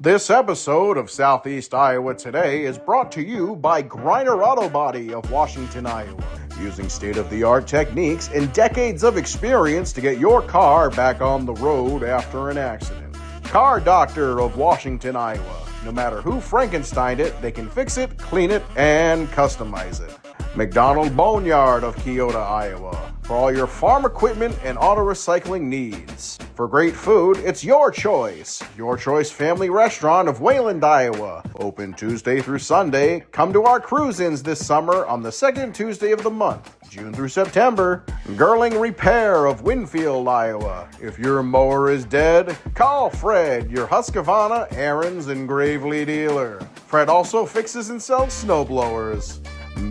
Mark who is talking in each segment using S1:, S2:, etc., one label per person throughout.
S1: This episode of Southeast Iowa Today is brought to you by Griner Auto Body of Washington, Iowa, using state-of-the-art techniques and decades of experience to get your car back on the road after an accident. Car Doctor of Washington, Iowa. No matter who Frankensteined it, they can fix it, clean it, and customize it. McDonald Boneyard of Keota, Iowa, for all your farm equipment and auto recycling needs. For great food, it's Your Choice. Your Choice Family Restaurant of Wayland, Iowa. Open Tuesday through Sunday. Come to our cruise-ins this summer on the second Tuesday of the month, June through September. Girling Repair of Winfield, Iowa. If your mower is dead, call Fred, your Husqvarna, Aaron's, and Gravely dealer. Fred also fixes and sells snowblowers.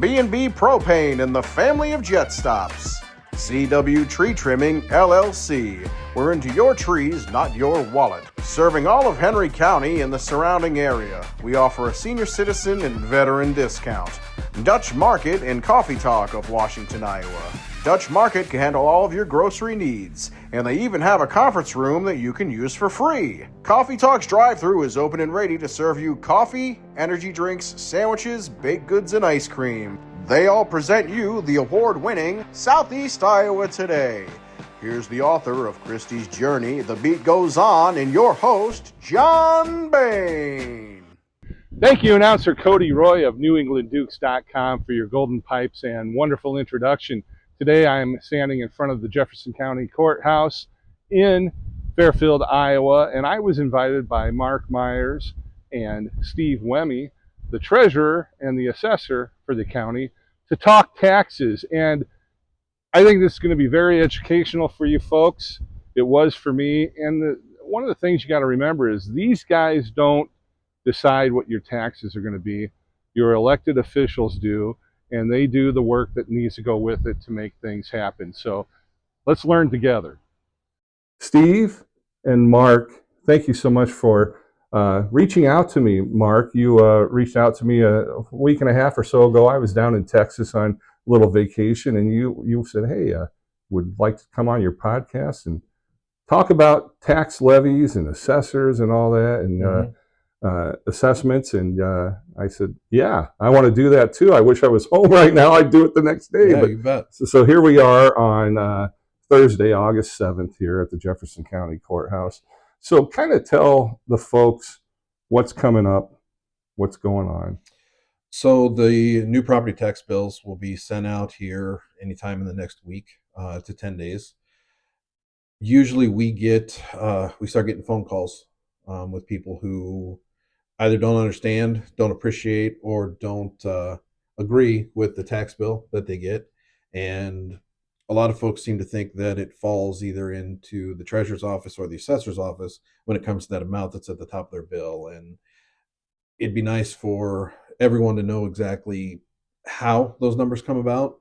S1: B&B Propane and the family of jet stops. CW Tree Trimming, LLC. We're into your trees, not your wallet. Serving all of Henry County and the surrounding area. We offer a senior citizen and veteran discount. Dutch Market and Coffee Talk of Washington, Iowa. Dutch Market can handle all of your grocery needs, and they even have a conference room that you can use for free. Coffee Talk's drive-thru is open and ready to serve you coffee, energy drinks, sandwiches, baked goods, and ice cream. They all present you the award-winning Southeast Iowa Today. Here's the author of Christie's Journey, The Beat Goes On, and your host, John Bain.
S2: Thank you, announcer Cody Roy of NewEnglandDukes.com for your golden pipes and wonderful introduction. Today I'm standing in front of the Jefferson County Courthouse in Fairfield, Iowa, and I was invited by Mark Myers and Steve Wemme, the treasurer and the assessor for the county, to talk taxes. And I think this is going to be very educational for you folks. It was for me. And one of the things you got to remember is these guys don't decide what your taxes are going to be. Your elected officials do, and they do the work that needs to go with it to make things happen. So let's learn together. Steve and Mark, thank you so much for reaching out to me. Mark, you reached out to me a week and a half or so ago. I was down in Texas on a little vacation, and you said, hey, would like to come on your podcast and talk about tax levies and assessors and all that, and assessments. And I said, yeah, I want to do that too. I wish I was home right now. I'd do it the next day.
S3: Yeah,
S2: but
S3: you bet.
S2: So here we are on Thursday, August 7th here at the Jefferson County Courthouse. So kind of tell the folks what's coming up, what's going on.
S3: So the new property tax bills will be sent out here anytime in the next week to 10 days. Usually we start getting phone calls with people who either don't understand, don't appreciate, or don't agree with the tax bill that they get. And a lot of folks seem to think that it falls either into the treasurer's office or the assessor's office when it comes to that amount that's at the top of their bill. And it'd be nice for everyone to know exactly how those numbers come about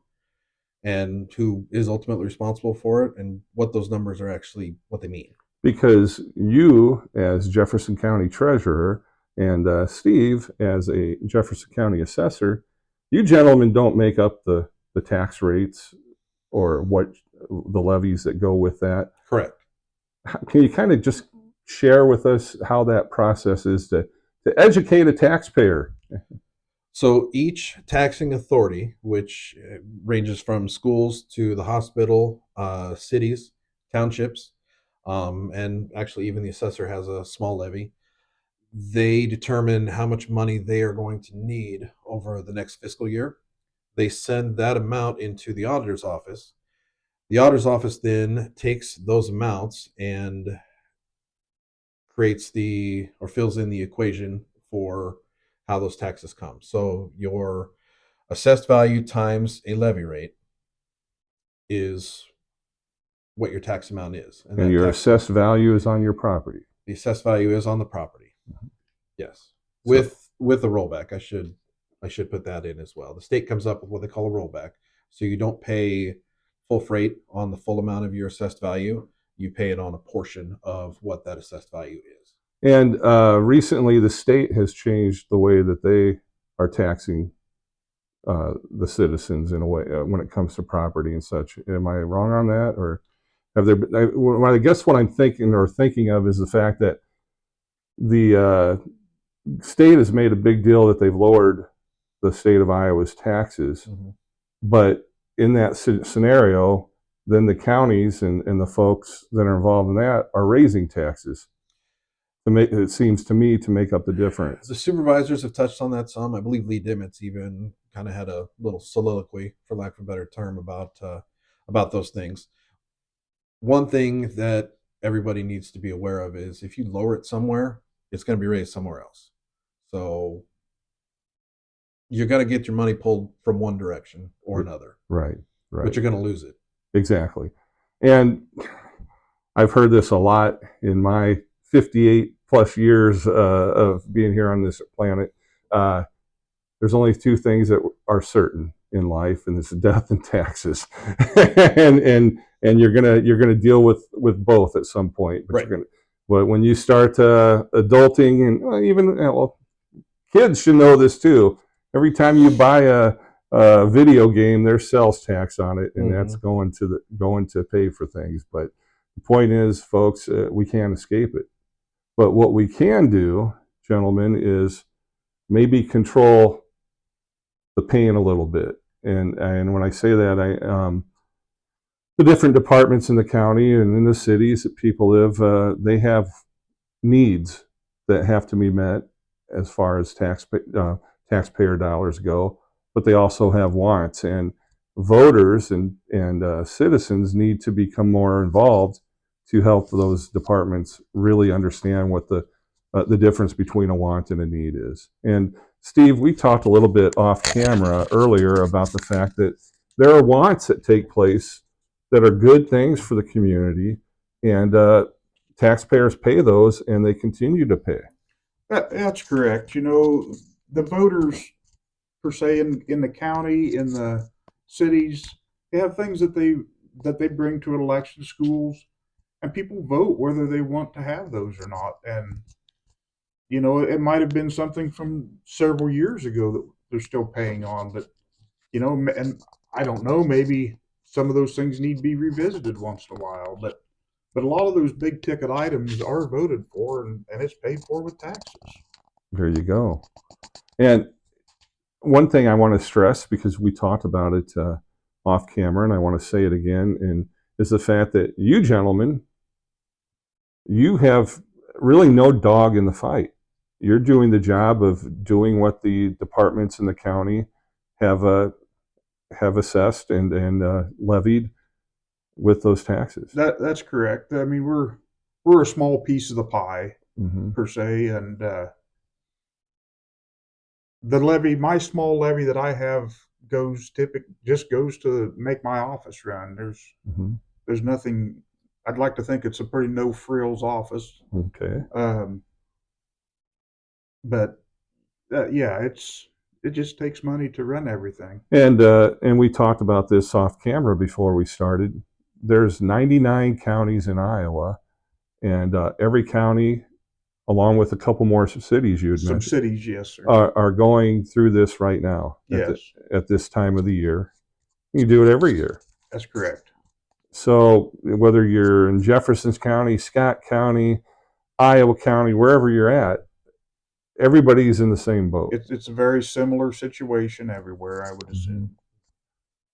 S3: and who is ultimately responsible for it and what those numbers are actually, what they mean.
S2: Because you, as Jefferson County Treasurer, and Steve, as a Jefferson County Assessor, you gentlemen don't make up the tax rates or what the levies that go with that.
S3: Correct.
S2: Can you kind of just share with us how that process is to educate a taxpayer?
S3: So each taxing authority, which ranges from schools to the hospital, cities, townships, and actually even the assessor has a small levy, they determine how much money they are going to need over the next fiscal year. They send that amount into the auditor's office. The auditor's office then takes those amounts and fills in the equation for how those taxes come. So your assessed value times a levy rate is what your tax amount is.
S2: And your assessed value is on your property.
S3: The assessed value is on the property. Yes. With a rollback. I should put that in as well. The state comes up with what they call a rollback. So you don't pay full freight on the full amount of your assessed value. You pay it on a portion of what that assessed value is.
S2: And recently the state has changed the way that they are taxing the citizens in a way when it comes to property and such. Am I wrong on that? Or have there been, I guess what I'm thinking of is the fact that the state has made a big deal that they've lowered the state of Iowa's taxes, but in that scenario, then the counties and the folks that are involved in that are raising taxes to make, it seems to me, to make up the difference.
S3: The supervisors have touched on that some. I believe Lee Dimmitz even kind of had a little soliloquy, for lack of a better term, about those things. One thing that everybody needs to be aware of is if you lower it somewhere, it's going to be raised somewhere else. So you're going to get your money pulled from one direction or another.
S2: Right.
S3: But you're going to lose it.
S2: Exactly. And I've heard this a lot in my 58 plus years of being here on this planet. There's only two things that are certain in life, and it's death and taxes. and you're gonna deal with both at some point. But
S3: right.
S2: But when you start adulting, and even kids should know this too. Every time you buy a video game, there's sales tax on it, and that's going to pay for things. But the point is, folks, we can't escape it. But what we can do, gentlemen, is maybe control the pain a little bit. And when I say that, the different departments in the county and in the cities that people live, they have needs that have to be met as far as taxpayer dollars go, but they also have wants. And voters and citizens need to become more involved to help those departments really understand what the difference between a want and a need is. And Steve, we talked a little bit off camera earlier about the fact that there are wants that take place that are good things for the community, and taxpayers pay those, and they continue to pay.
S4: That's correct. You know, the voters, per se, in the county, in the cities, they have things that they bring to election schools, and people vote whether they want to have those or not. And you know, it might have been something from several years ago that they're still paying on, but you know, and I don't know, maybe some of those things need to be revisited once in a while, but a lot of those big ticket items are voted for, and it's paid for with taxes.
S2: There you go. And one thing I want to stress, because we talked about it off camera, and I want to say it again, and is the fact that you gentlemen, you have really no dog in the fight. You're doing the job of doing what the departments in the county have assessed and levied with those taxes.
S4: That's correct. I mean, we're a small piece of the pie, per se, and the levy, my small levy that I have, just goes to make my office run. There's nothing. I'd like to think it's a pretty no frills office.
S2: Okay.
S4: But yeah, it just takes money to run everything.
S2: And we talked about this off camera before we started. There's 99 counties in Iowa, and every county, along with a couple more cities you had mentioned,
S4: cities, yes, sir,
S2: are going through this right now.
S4: Yes.
S2: At this time of the year. You do it every year.
S4: That's correct.
S2: So whether you're in Jefferson County, Scott County, Iowa County, wherever you're at, everybody's in the same boat.
S4: It's a very similar situation everywhere, I would assume.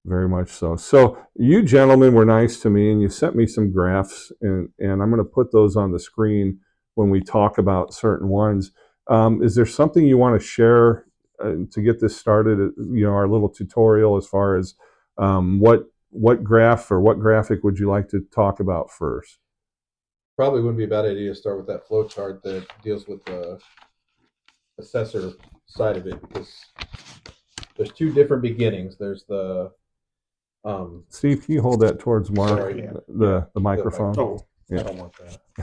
S2: Very much so. So you gentlemen were nice to me, and you sent me some graphs, and I'm going to put those on the screen when we talk about certain ones. Is there something you want to share to get this started? You know, our little tutorial as far as what graph or what graphic would you like to talk about first?
S3: Probably wouldn't be a bad idea to start with that flow chart that deals with the assessor side of it, because there's two different beginnings. There's the
S2: Steve, can you hold that towards Mark?
S3: Sorry,
S2: the microphone.
S4: Oh,
S2: yeah.
S3: I don't want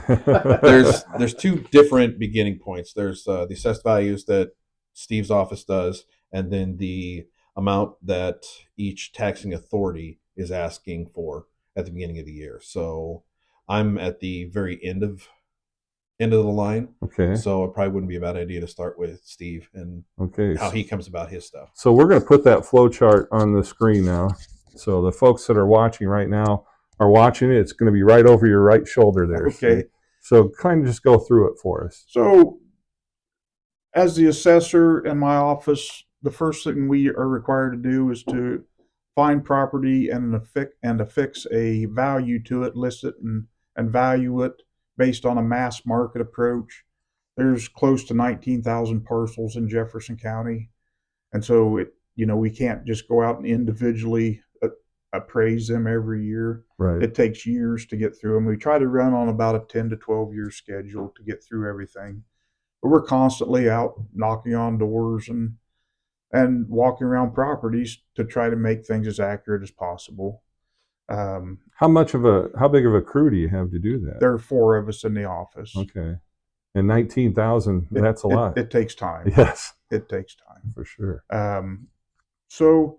S3: that. there's two different beginning points. There's the assessed values that Steve's office does, and then the amount that each taxing authority is asking for at the beginning of the year. So I'm at the very end of the line.
S2: Okay.
S3: So it probably wouldn't be a bad idea to start with Steve and how he comes about his stuff.
S2: So we're going to put that flow chart on the screen now. So the folks that are watching right now are watching it. It's going to be right over your right shoulder there.
S4: okay.
S2: So kind of just go through it for us.
S4: So, as the assessor in my office, the first thing we are required to do is to find property and affix a value to it, list it, and value it based on a mass market approach. There's close to 19,000 parcels in Jefferson County, and so we can't just go out and individually appraise them every year.
S2: Right.
S4: It takes years to get through them. We try to run on about a 10 to 12 year schedule to get through everything. But we're constantly out knocking on doors and walking around properties to try to make things as accurate as possible.
S2: How big of a crew do you have to do that?
S4: There are 4 of us in the office.
S2: Okay. And 19,000, that's a lot.
S4: It takes time.
S2: Yes.
S4: It takes time.
S2: For sure.
S4: So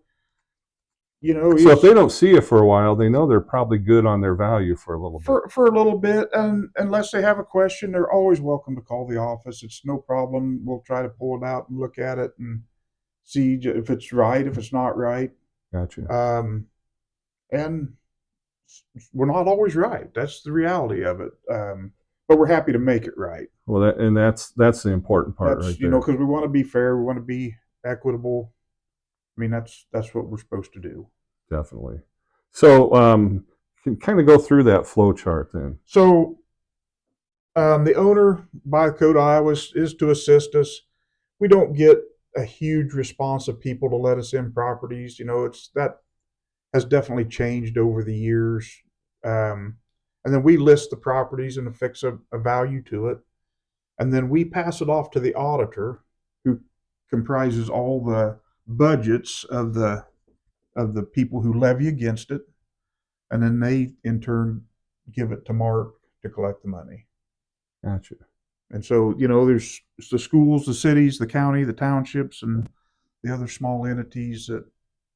S2: if they don't see you for a while, they know they're probably good on their value for a little bit.
S4: For a little bit, and unless they have a question, they're always welcome to call the office. It's no problem. We'll try to pull it out and look at it and see if it's right, if it's not right.
S2: Gotcha.
S4: And we're not always right. That's the reality of it. But we're happy to make it right.
S2: Well, that's the important part, right there.
S4: Because we want to be fair. We want to be equitable. I mean, that's what we're supposed to do.
S2: Definitely. So, can kind of go through that flow chart then.
S4: So, the owner, by Code Iowa, is to assist us. We don't get a huge response of people to let us in properties. That has definitely changed over the years. And then we list the properties and affix a value to it. And then we pass it off to the auditor, who comprises all the budgets of the people who levy against it. And then they, in turn, give it to Mark to collect the money.
S2: Gotcha.
S4: And so, there's the schools, the cities, the county, the townships, and the other small entities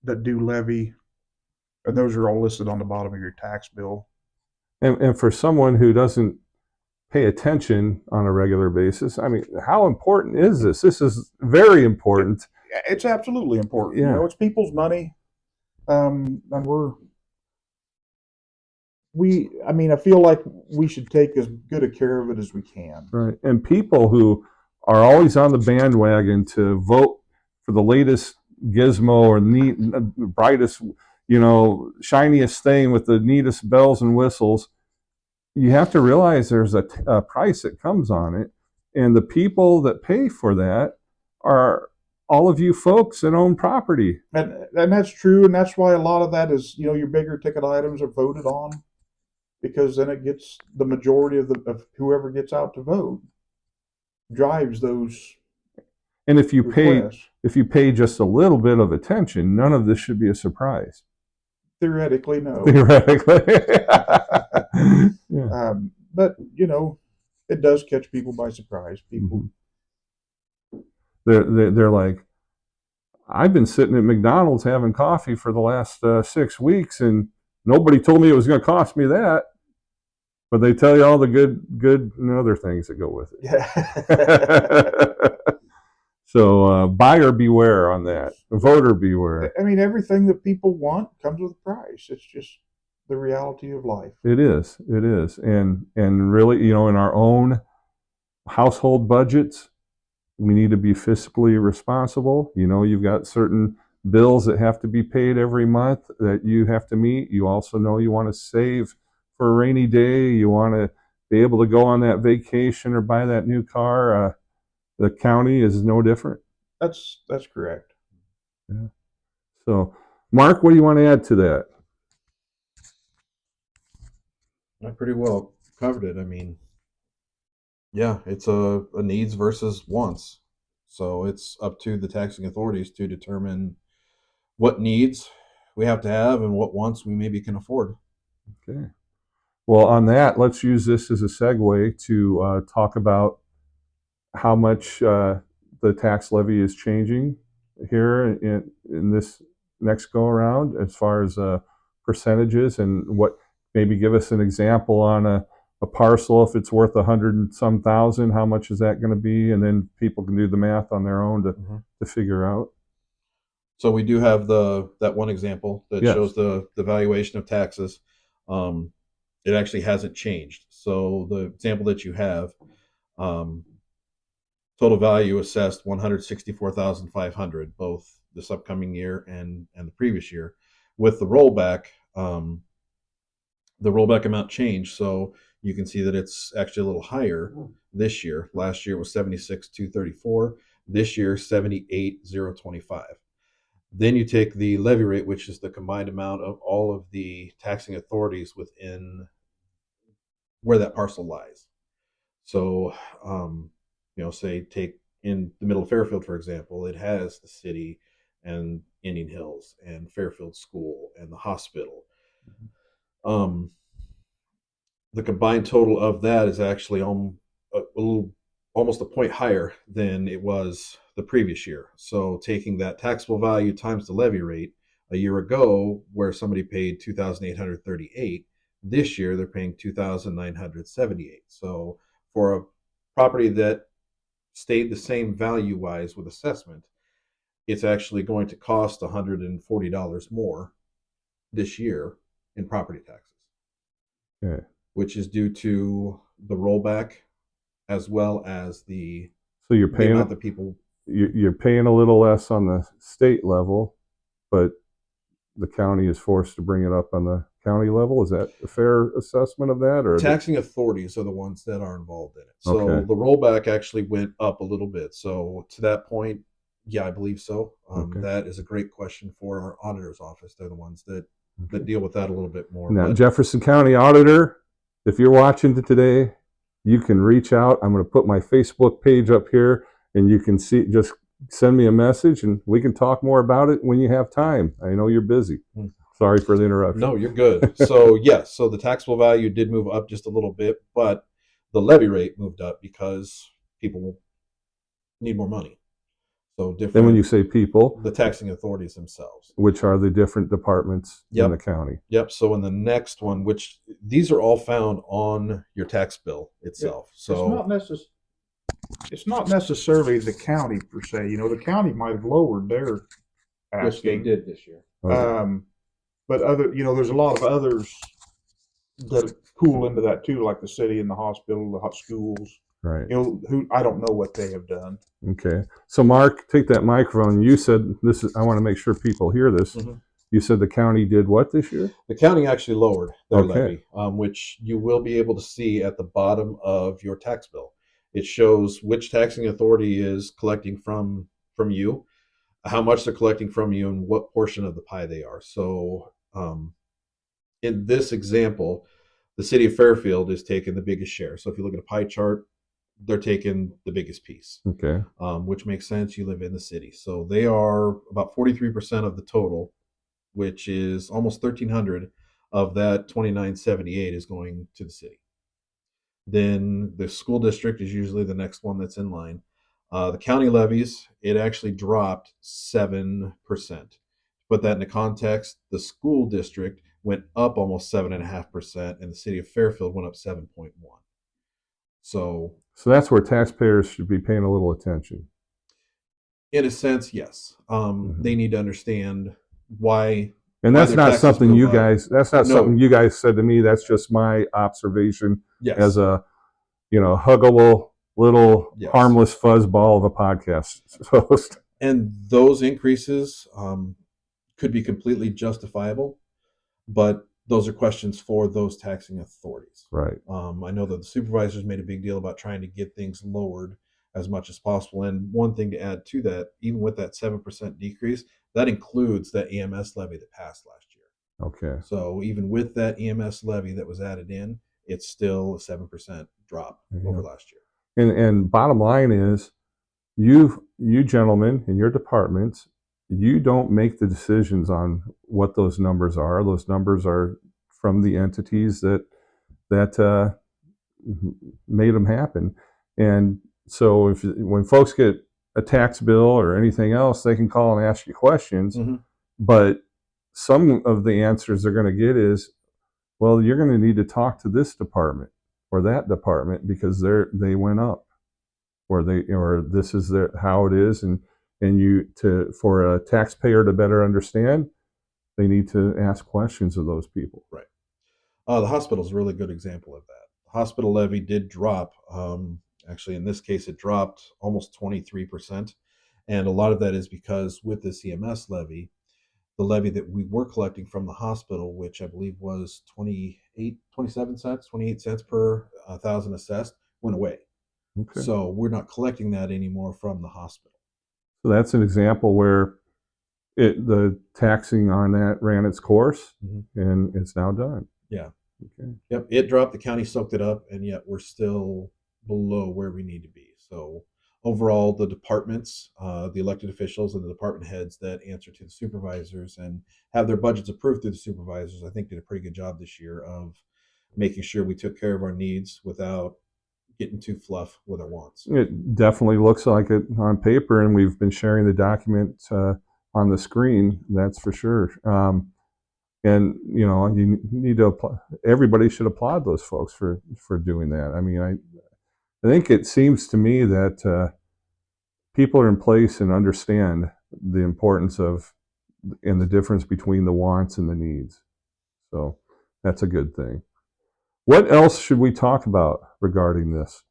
S4: that do levy. And those are all listed on the bottom of your tax bill.
S2: And for someone who doesn't pay attention on a regular basis, I mean, how important is this? This is very important.
S4: It's absolutely important.
S2: Yeah.
S4: It's people's money. And I feel like we should take as good a care of it as we can.
S2: Right. And people who are always on the bandwagon to vote for the latest gizmo or brightest, shiniest thing with the neatest bells and whistles, you have to realize there's a price that comes on it. And the people that pay for that are all of you folks that own property.
S4: And that's true. And that's why a lot of that is, your bigger ticket items are voted on, because then it gets the majority of whoever gets out to vote drives those.
S2: And if you
S4: requests.
S2: pay just a little bit of attention, none of this should be a surprise.
S4: Theoretically, no.
S2: Theoretically. Yeah.
S4: But, it does catch people by surprise. People.
S2: They're like, I've been sitting at McDonald's having coffee for the last 6 weeks, and nobody told me it was going to cost me that. But they tell you all the good and other things that go with it.
S4: Yeah.
S2: So buyer beware on that. Voter beware.
S4: I mean, everything that people want comes with a price. It's just the reality of life.
S2: It is. And really, in our own household budgets, we need to be fiscally responsible. You've got certain bills that have to be paid every month that you have to meet. You also know you want to save for a rainy day. You want to be able to go on that vacation or buy that new car. The county is no different.
S4: That's correct.
S2: Yeah. So, Mark, what do you want to add to that?
S3: I pretty well covered it. I mean, yeah, it's a needs versus wants. So it's up to the taxing authorities to determine what needs we have to have and what wants we maybe can afford.
S2: Okay. Well, on that, let's use this as a segue to talk about how much the tax levy is changing here in this next go around, as far as percentages, and what, maybe give us an example on a parcel. If it's worth 100 and some thousand, how much is that going to be? And then people can do the math on their own to figure out.
S3: So we do have that one example that
S2: Yes.
S3: shows the valuation of taxes. It actually hasn't changed. So the example that you have, um, total value assessed 164,500, both this upcoming year and the previous year. With the rollback amount changed, so you can see that it's actually a little higher this year. Last year was 76,234. This year 78,025. Then you take the levy rate, which is the combined amount of all of the taxing authorities within where that parcel lies. So, say take in the middle of Fairfield, for example, it has the city and Indian Hills and Fairfield School and the hospital. Um, the combined total of that is actually almost a point higher than it was the previous year. So taking that taxable value times the levy rate, a year ago where somebody paid 2,838, this year they're paying 2,978. So for a property that stayed the same value wise with assessment, it's actually going to cost $140 more this year in property taxes.
S2: Okay.
S3: Which is due to the rollback as well as the
S2: So you're
S3: the
S2: paying
S3: amount that people.
S2: you're paying a little less on the state level, but the county is forced to bring it up on the county level. Is that a fair assessment of that, or
S3: Taxing authorities are the ones that are involved in it. So
S2: Okay.
S3: the rollback actually went up a little bit. So to that point, yeah, I believe so.
S2: Okay.
S3: That is a great question for our auditor's office. They're the ones that
S2: Okay.
S3: deal with that a little bit more.
S2: Now,
S3: But
S2: Jefferson County Auditor, if you're watching today, you can reach out. I'm going to put my Facebook page up here, and you can just send me a message, and we can talk more about it when you have time. I know you're busy. Sorry for the interruption.
S3: No, you're good. So yes, so the taxable value did move up just a little bit, but the levy rate moved up because people need more money. So different.
S2: Then when you say people,
S3: the taxing authorities themselves,
S2: which are the different departments in the county.
S3: Yep. So in the next one, which these are all found on your tax bill itself. So
S4: it's not necessarily the county per se. The county might have lowered their
S3: which they
S4: asking.
S3: did this year.
S2: Okay.
S4: But there's a lot of others that pool into that too, like the city and the hospital, the hot schools.
S2: Right.
S4: Who I don't know what they have done.
S2: Okay. So Mark, take that microphone. You said this is, I want to make sure people hear this.
S3: Mm-hmm.
S2: You said the county did what this year?
S3: The county actually lowered their
S2: Okay.
S3: levy, which you will be able to see at the bottom of your tax bill. It shows which taxing authority is collecting from you, how much they're collecting from you, and what portion of the pie they are. So in this example, the city of Fairfield is taking the biggest share. So if you look at a pie chart, they're taking the biggest piece.
S2: Okay.
S3: Which makes sense. You live in the city. So they are about 43% of the total, which is almost 1,300 of that 2,978 is going to the city. Then the school district is usually the next one that's in line. The county levies, it actually dropped 7%. Put that into context, the school district went up almost 7.5%, and the city of Fairfield went up 7.1. So
S2: that's where taxpayers should be paying a little attention.
S3: In a sense, yes. They need to understand why.
S2: And that's not something you guys. That's not
S3: No.
S2: something you guys said to me. That's just my observation
S3: Yes.
S2: as a, huggable little
S3: Yes.
S2: harmless fuzzball of a podcast host.
S3: And those increases could be completely justifiable, but those are questions for those taxing authorities.
S2: Right.
S3: I know that the supervisors made a big deal about trying to get things lowered as much as possible. And one thing to add to that, even with that 7% decrease, that includes that EMS levy that passed last year.
S2: Okay.
S3: So even with that EMS levy that was added in, it's still a 7% drop over last year.
S2: And bottom line is, you gentlemen in your departments, you don't make the decisions on what those numbers are. Those numbers are from the entities that made them happen. And so when folks get a tax bill or anything else, they can call and ask you questions.
S3: Mm-hmm.
S2: But some of the answers they're going to get is, well, you're going to need to talk to this department or that department because they went up, or this is how it is, and for a taxpayer to better understand, they need to ask questions of those people.
S3: Right. The hospital is a really good example of that. The hospital levy did drop. Actually, in this case, it dropped almost 23%. And a lot of that is because with the CMS levy, the levy that we were collecting from the hospital, which I believe was 28 cents per thousand assessed, went away.
S2: Okay.
S3: So we're not collecting that anymore from the hospital.
S2: So that's an example where the taxing on that ran its course, and it's now done.
S3: Yeah.
S2: Okay.
S3: Yep. It dropped. The county soaked it up, and yet we're still below where we need to be. So overall, the departments, the elected officials, and the department heads that answer to the supervisors and have their budgets approved through the supervisors, I think did a pretty good job this year of making sure we took care of our needs without getting too fluff with our wants.
S2: It definitely looks like it on paper, and we've been sharing the document on the screen. That's for sure. And you need to apply. Everybody should applaud those folks for doing that. I mean, I think it seems to me that people are in place and understand the importance of and the difference between the wants and the needs. So that's a good thing. What else should we talk about regarding this?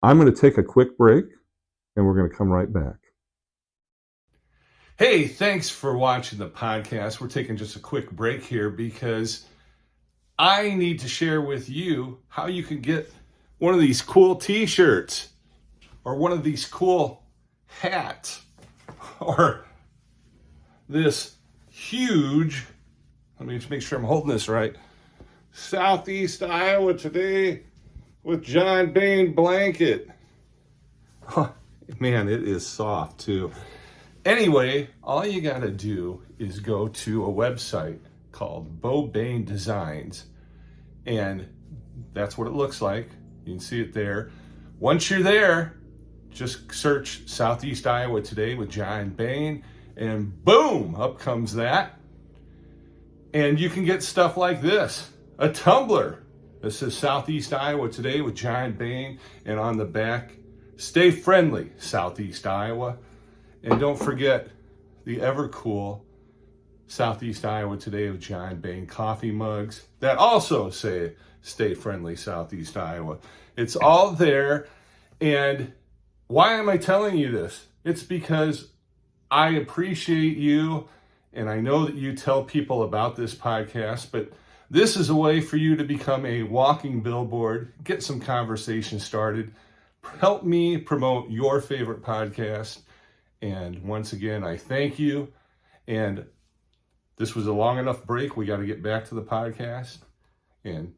S2: I'm going to take a quick break, and we're going to come right back. Hey, thanks for watching the podcast. We're taking just a quick break here because I need to share with you how you can get one of these cool t-shirts or one of these cool hats or this huge, let me just make sure I'm holding this right, Southeast Iowa Today with John Bain blanket. Oh, man, it is soft too. Anyway, all you gotta do is go to a website called Bo Bain Designs, and that's what it looks like. You can see it there. Once you're there, just search Southeast Iowa Today with John Bain, and boom, up comes that. And you can get stuff like this, a tumbler that says Southeast Iowa Today with John Bain, and on the back, stay friendly, Southeast Iowa. And don't forget the ever cool Southeast Iowa Today with John Bain coffee mugs that also say stay friendly, Southeast Iowa. It's all there. And why am I telling you this? It's because I appreciate you, and I know that you tell people about this podcast, but this is a way for you to become a walking billboard, get some conversation started, help me promote your favorite podcast. And once again, I thank you. And this was a long enough break. We got to get back to the podcast. And,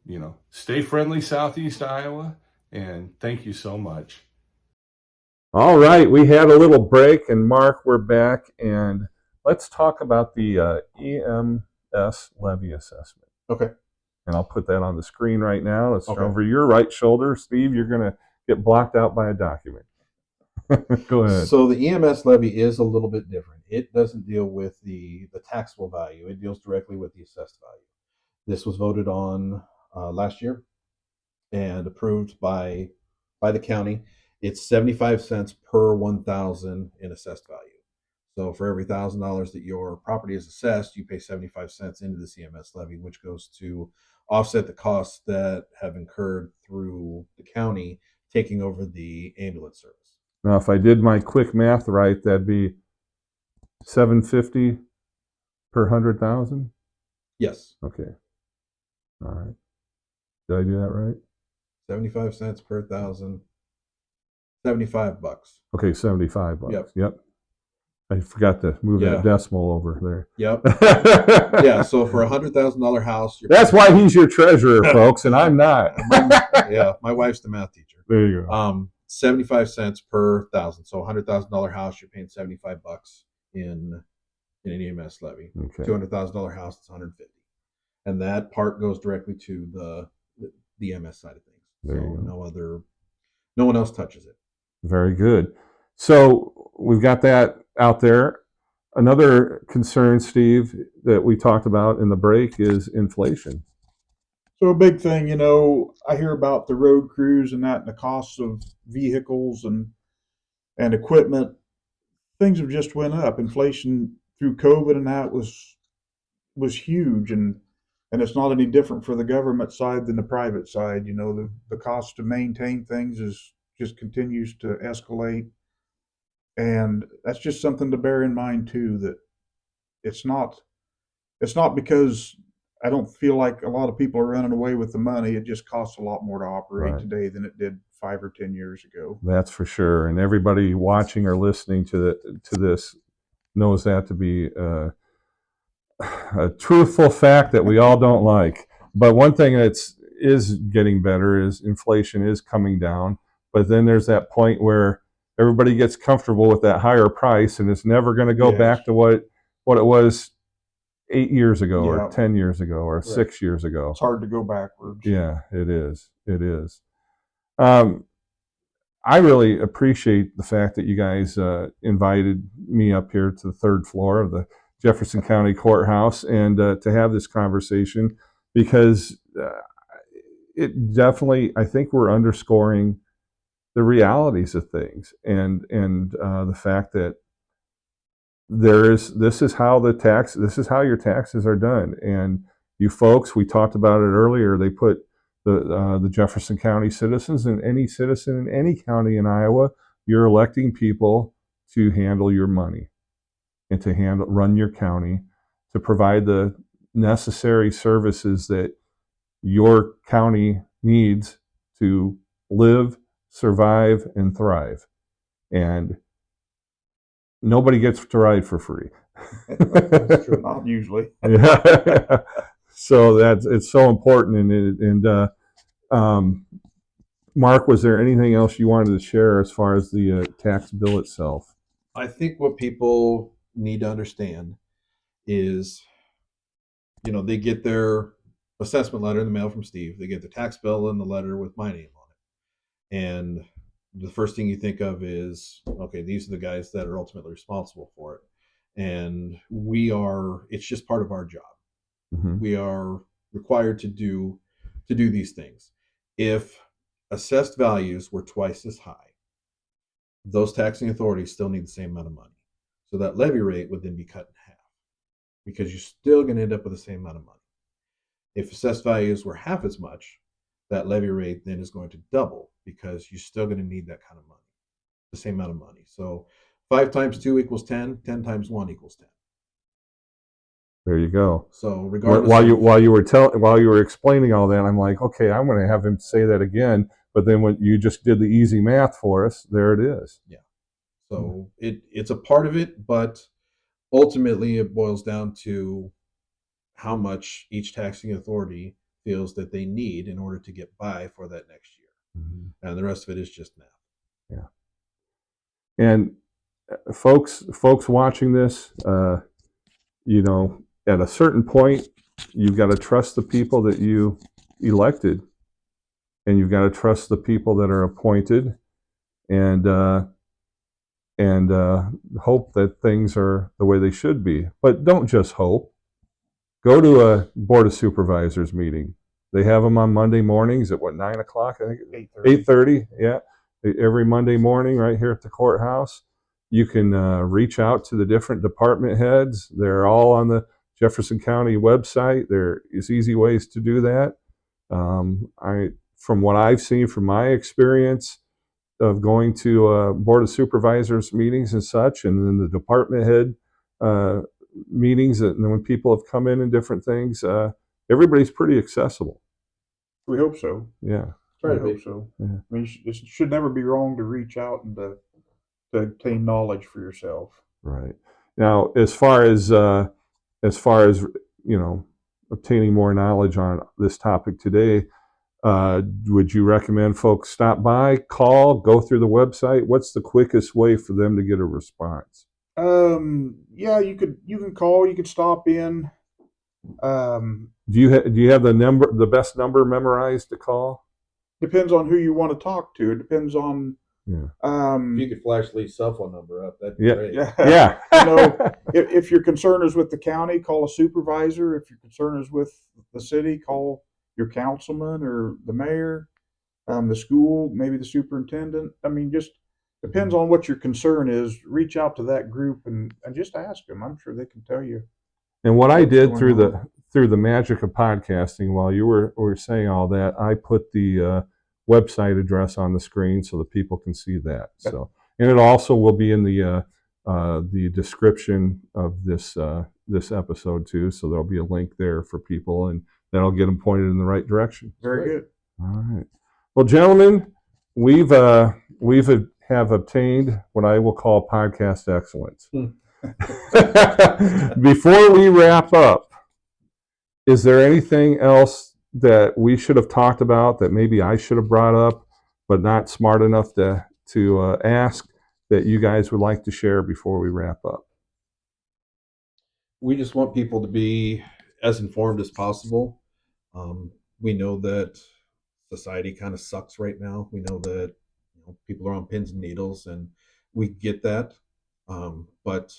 S2: stay friendly, Southeast Iowa. And thank you so much. All right. We had a little break. And Mark, we're back. And let's talk about the EMS levy assessment.
S3: Okay.
S2: And I'll put that on the screen right now. It's
S3: Okay.
S2: over your right shoulder. Steve, you're going to get blocked out by a document. Go ahead.
S3: So the EMS levy is a little bit different. It doesn't deal with the taxable value. It deals directly with the assessed value. This was voted on last year and approved by the county. It's 75 cents per 1,000 in assessed value. So for every $1,000 that your property is assessed, you pay 75 cents into the CMS levy, which goes to offset the costs that have incurred through the county taking over the ambulance service.
S2: Now, if I did my quick math right, that'd be $750 per 100,000.
S3: Yes.
S2: Okay. All right. Did I do that right?
S3: 75 cents per 1,000. $75.
S2: Okay, $75.
S3: Yep.
S2: I forgot to move that decimal over there.
S3: Yep. Yeah. So for $100,000 house,
S2: that's why he's your treasurer, folks, and I'm not.
S3: My wife's the math teacher.
S2: There you go.
S3: 75 cents per 1,000. So $100,000 house, you're paying $75 in an EMS levy.
S2: Okay.
S3: $200,000 house, it's $150, and that part goes directly to the EMS side of things.
S2: There
S3: So
S2: you go.
S3: no one else touches it.
S2: Very good. So we've got that out there. Another concern, Steve, that we talked about in the break is inflation.
S4: So a big thing, I hear about the road crews and that, and the costs of vehicles and equipment. Things have just went up. Inflation through COVID and that was huge, and And it's not any different for the government side than the private side. You know, the cost to maintain things is just continues to escalate. And that's just something to bear in mind too, that it's not it's not because I don't feel like a lot of people are running away with the money. It just costs a lot more to operate
S2: Right.
S4: today than it did 5 or 10 years ago.
S2: That's for sure. And everybody watching or listening to this knows that to be a truthful fact that we all don't like. But one thing that's is getting better is inflation is coming down. But then there's that point where everybody gets comfortable with that higher price, and it's never going to go
S4: Yes.
S2: back to what it was 8 years ago, or
S4: Yeah.
S2: 10 years ago, or
S4: Right.
S2: 6 years ago.
S4: It's hard to go backwards.
S2: Yeah, it is. It is. Um, I really appreciate the fact that you guys invited me up here to the third floor of the Jefferson County Courthouse and to have this conversation, because it definitely, I think we're underscoring the realities of things, and the fact that this is how your taxes are done. And you folks, we talked about it earlier, they put the Jefferson County citizens, and any citizen in any county in Iowa, you're electing people to handle your money and to run your county, to provide the necessary services that your county needs to live, survive, and thrive. And nobody gets to ride for free.
S4: That's true. Not usually.
S2: Yeah. So it's so important. And Mark, was there anything else you wanted to share as far as the tax bill itself?
S3: I think what people need to understand is, they get their assessment letter in the mail from Steve. They get the tax bill and the letter with my name on it. And the first thing you think of is, okay, these are the guys that are ultimately responsible for it. And it's just part of our job.
S2: Mm-hmm.
S3: We are required to do these things. If assessed values were twice as high, those taxing authorities still need the same amount of money. So that levy rate would then be cut in half, because you're still going to end up with the same amount of money. If assessed values were half as much, that levy rate then is going to double, because you're still going to need that kind of money, the same amount of money. So 5 times 2 equals 10, 10 times 1 equals 10.
S2: There you go.
S3: So regardless,
S2: while you were explaining all that, I'm like, okay, I'm going to have him say that again. But then when you just did the easy math for us, there it is.
S3: Yeah. So it's a part of it, but ultimately it boils down to how much each taxing authority feels that they need in order to get by for that next year. Mm-hmm. And the rest of it is just math.
S2: Yeah. And folks watching this, at a certain point, you've got to trust the people that you elected, and you've got to trust the people that are appointed, and hope that things are the way they should be. But don't just hope. Go to a Board of Supervisors meeting. They have them on Monday mornings at 9 o'clock? I think 8:30. Yeah, every Monday morning right here at the courthouse. You can reach out to the different department heads. They're all on the Jefferson County website. There is easy ways to do that. From what I've seen from my experience of going to Board of Supervisors meetings and such, and then the department head meetings, and when people have come in and different things, everybody's pretty accessible.
S4: We hope so.
S2: Yeah.
S4: I hope so. Yeah. I mean, it should never be wrong to reach out and to obtain knowledge for yourself.
S2: Right. Now, as far as obtaining more knowledge on this topic today, would you recommend folks stop by, call, go through the website? What's the quickest way for them to get a response?
S4: Yeah, you can call, you could stop in.
S2: Do you have the best number memorized to call?
S4: Depends on who you want to talk to. It depends on.
S3: Yeah. If you could flash Lee's cell phone number up, that'd be great.
S2: Yeah.
S4: If your concern is with the county, call a supervisor. If your concern is with the city, call your councilman or the mayor, the school, maybe the superintendent. I mean, just depends on what your concern is. Reach out to that group and just ask them. I'm sure they can tell you.
S2: And what I did through through the magic of podcasting, while you were saying all that, I put the website address on the screen so that people can see that. So, and it also will be in the description of this episode too. So there'll be a link there for people, and that'll get them pointed in the right direction.
S4: Very good.
S2: All right. Well, gentlemen, we've have obtained what I will call podcast excellence. Before we wrap up, is there anything else that we should have talked about that maybe I should have brought up, but not smart enough to ask, that you guys would like to share before we wrap up?
S3: We just want people to be as informed as possible. We know that society kind of sucks right now. We know that people are on pins and needles, and we get that. But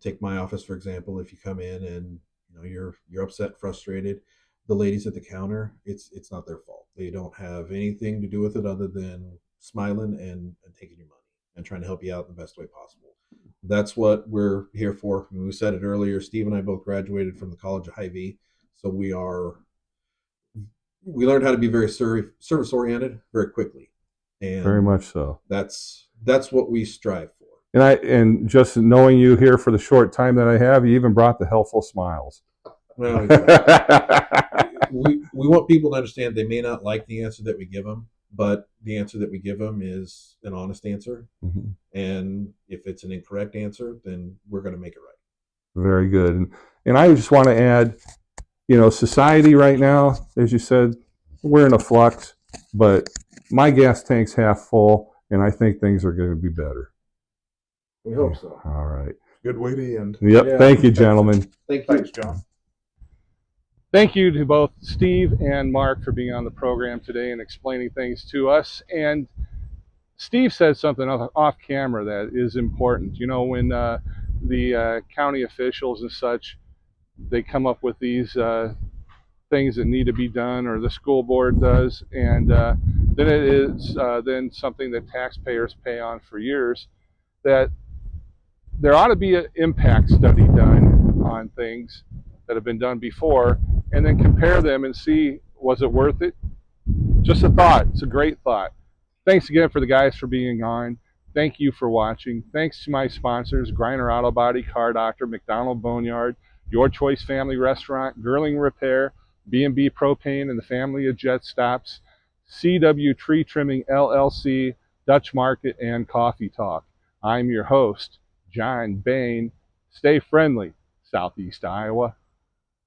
S3: take my office for example. If you come in and you're upset, frustrated, the ladies at the counter, it's not their fault. They don't have anything to do with it other than smiling and taking your money and trying to help you out in the best way possible. That's what we're here for. We said it earlier. Steve and I both graduated from the College of Hy-Vee, so we learned how to be very service oriented very quickly, and
S2: very much so.
S3: That's what we strive for.
S2: And just knowing you here for the short time that I have, you even brought the helpful smiles.
S3: Well, we want people to understand they may not like the answer that we give them, but the answer that we give them is an honest answer. Mm-hmm. And if it's an incorrect answer, then we're going to make it right.
S2: Very good. And I just want to add, society right now, as you said, we're in a flux, but my gas tank's half full, and I think things are going to be better.
S3: We hope so.
S2: All right.
S4: Good way to end.
S2: Yep. Yeah. Thank you, gentlemen.
S3: Thank you.
S4: Thanks, John.
S2: Thank you to both Steve and Mark for being on the program today and explaining things to us. And Steve said something off camera that is important. When the county officials and such, they come up with these things that need to be done, or the school board does, and then it is then something that taxpayers pay on for years, that there ought to be an impact study done on things that have been done before, and then compare them and see, was it worth it? Just a thought. It's a great thought. Thanks again for the guys for being on. Thank you for watching. Thanks to my sponsors, Griner Auto Body, Car Doctor, McDonald Boneyard, Your Choice Family Restaurant, Girling Repair, B&B Propane and the family of Jet Stops, CW Tree Trimming LLC, Dutch Market, and Coffee Talk. I'm your host, John Bain. Stay friendly, Southeast Iowa.